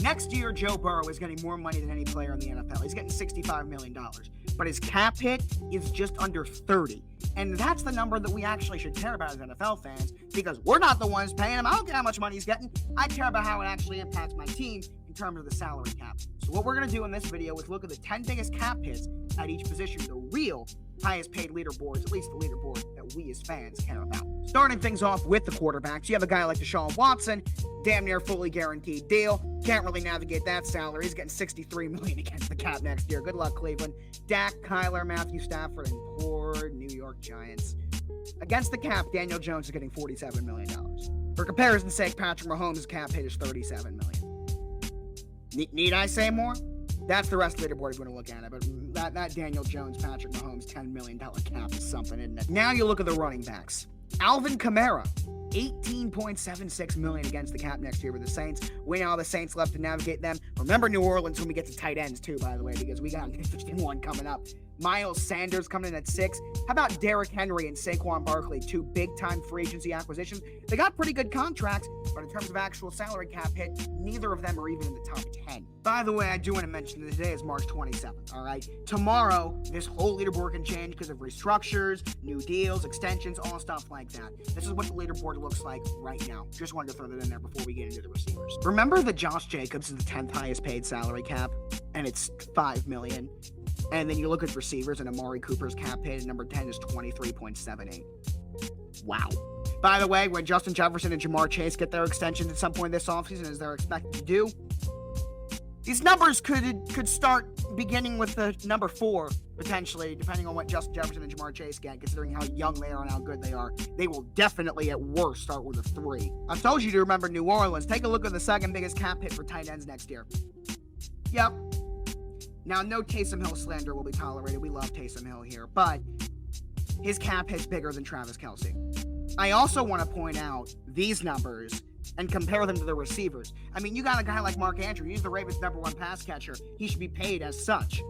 Next year, Joe Burrow is getting more money than any player in the NFL. He's getting $65 million. But his cap hit is just under 30. And that's the number that we actually should care about as NFL fans, because we're not the ones paying him. I don't care how much money he's getting. I care about how it actually impacts my team in terms of the salary cap. So what we're going to do in this video is look at the 10 biggest cap hits at each position, the real highest paid leaderboards, at least the leaderboard that we as fans care about. Starting things off with the quarterbacks, you have a guy like Deshaun Watson, damn near fully guaranteed deal. Can't really navigate that salary. He's getting $63 million against the cap next year. Good luck, Cleveland. Dak, Kyler, Matthew Stafford, and poor New York Giants. Against the cap, Daniel Jones is getting $47 million. For comparison's sake, Patrick Mahomes' cap hit is $37 million. Need I say more? That's the rest of the leaderboard if you want to look at it. But that Daniel Jones, Patrick Mahomes $10 million cap is something, isn't it? Now you look at the running backs. Alvin Kamara, $18.76 million against the cap next year with the Saints. We know how the Saints left to navigate them. Remember New Orleans when we get to tight ends too, by the way, because we got an interesting one coming up. Miles Sanders coming in at 6. How about Derrick Henry and Saquon Barkley, 2 big-time free agency acquisitions? They got pretty good contracts, but in terms of actual salary cap hit, neither of them are even in the top 10. By the way, I do want to mention that today is March 27th, all right? Tomorrow, this whole leaderboard can change because of restructures, new deals, extensions, all stuff like that. This is what the leaderboard looks like right now. Just wanted to throw that in there before we get into the receivers. Remember that Josh Jacobs is the 10th highest paid salary cap, and it's $5 million? And then you look at receivers, and Amari Cooper's cap hit at number 10 is 23.78. Wow. By the way, when Justin Jefferson and Jamar Chase get their extensions at some point this offseason, as they're expected to do, these numbers could start beginning with the number 4, potentially, depending on what Justin Jefferson and Jamar Chase get, considering how young they are and how good they are. They will definitely, at worst, start with a 3. I told you to remember New Orleans. Take a look at the second biggest cap hit for tight ends next year. Yep. Now, no Taysom Hill slander will be tolerated. We love Taysom Hill here, but his cap hit's bigger than Travis Kelce. I also want to point out these numbers and compare them to the receivers. I mean, you got a guy like Mark Andrews. He's the Ravens' #1 pass catcher. He should be paid as such.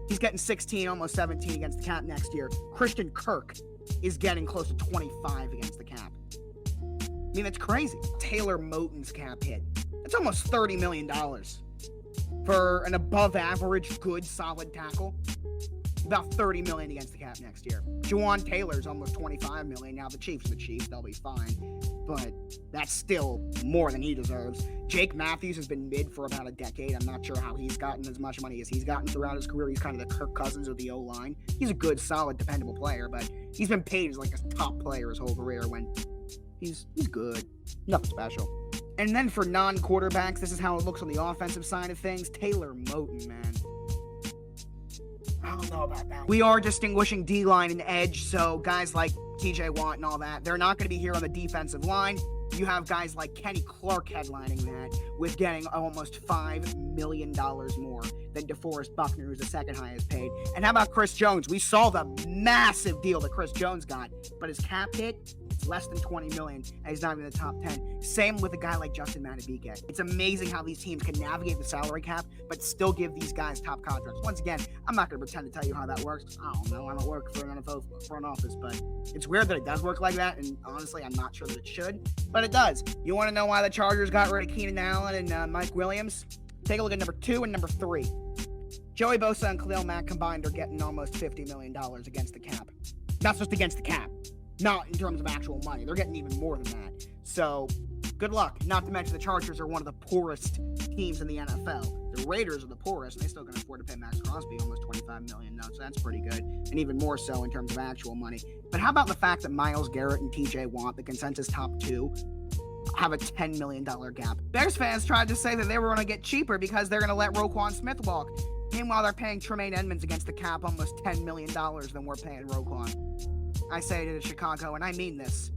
He's getting 16, almost 17 against the cap next year. Christian Kirk is getting close to 25 against the cap. I mean, that's crazy. Taylor Moton's cap hit. That's almost $30 million. For an above-average, good, solid tackle, about $30 million against the cap next year. Juwan Taylor's almost $25 million. Now the Chiefs are the Chiefs; they'll be fine, but that's still more than he deserves. Jake Matthews has been mid for about a decade. I'm not sure how he's gotten as much money as he's gotten throughout his career. He's kind of the Kirk Cousins of the O-line. He's a good, solid, dependable player, but he's been paid as like a top player his whole career when he's good. Nothing special. And then for non-quarterbacks, this is how it looks on the offensive side of things. Taylor Moton, man. I don't know about that. We are distinguishing D-line and edge, so guys like TJ Watt and all that, they're not going to be here on the defensive line. You have guys like Kenny Clark headlining that with getting almost $5 million more than DeForest Buckner, who's the second highest paid. And how about Chris Jones? We saw the massive deal that Chris Jones got, but his cap hit, less than $20 million, and he's not even in the top 10. Same with a guy like Justin Madubuike. It's amazing how these teams can navigate the salary cap, but still give these guys top contracts. Once again, I'm not going to pretend to tell you how that works. I don't know. I don't work for an NFL front office, but it's weird that it does work like that, and honestly, I'm not sure that it should, but it does. You want to know why the Chargers got rid of Keenan Allen and Mike Williams? Take a look at number 2 and number 3. Joey Bosa and Khalil Mack combined are getting almost $50 million against the cap. Not just against the cap. Not in terms of actual money. They're getting even more than that. So, good luck. Not to mention the Chargers are one of the poorest teams in the NFL. The Raiders are the poorest, and they still can afford to pay Max Crosby almost $25 million now, so that's pretty good. And even more so in terms of actual money. But how about the fact that Myles Garrett and TJ Watt, the consensus top 2, have a $10 million gap? Bears fans tried to say that they were going to get cheaper because they're going to let Roquan Smith walk. Meanwhile, they're paying Tremaine Edmonds against the cap almost $10 million than we're paying Roquan. I say it in Chicago, and I mean this.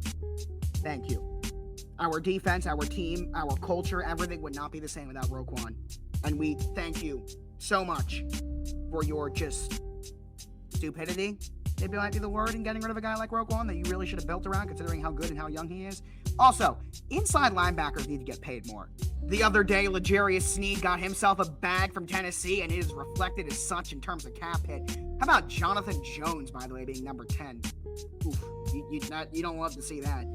Thank you. Our defense, our team, our culture, everything would not be the same without Roquan. And we thank you so much for your just stupidity, maybe might be the word, in getting rid of a guy like Roquan that you really should have built around, considering how good and how young he is. Also, inside linebackers need to get paid more. The other day, L'Jarius Sneed got himself a bag from Tennessee, and it is reflected as such in terms of cap hit. How about Jonathan Jones, by the way, being number 10? Oof, you don't love to see that.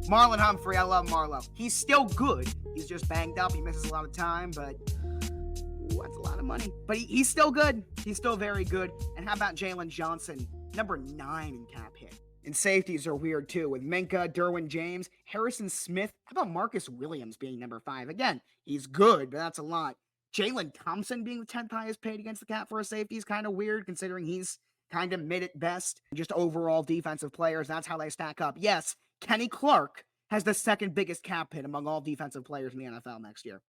Marlon Humphrey, I love Marlo. He's still good, He's just banged up. He misses a lot of time, but that's a lot of money. But he's still good. He's still very good. And how about Jalen Johnson, number 9 in cap hit? And safeties are weird too, with Minka, Derwin James, Harrison Smith. How about Marcus Williams being number 5? Again, he's good, but that's a lot. Jalen Thompson being the 10th highest paid against the cap for a safety is kind of weird, considering he's kind of mid at best. Just overall defensive players, that's how they stack up. Yes, Kenny Clark has the second biggest cap hit among all defensive players in the NFL next year.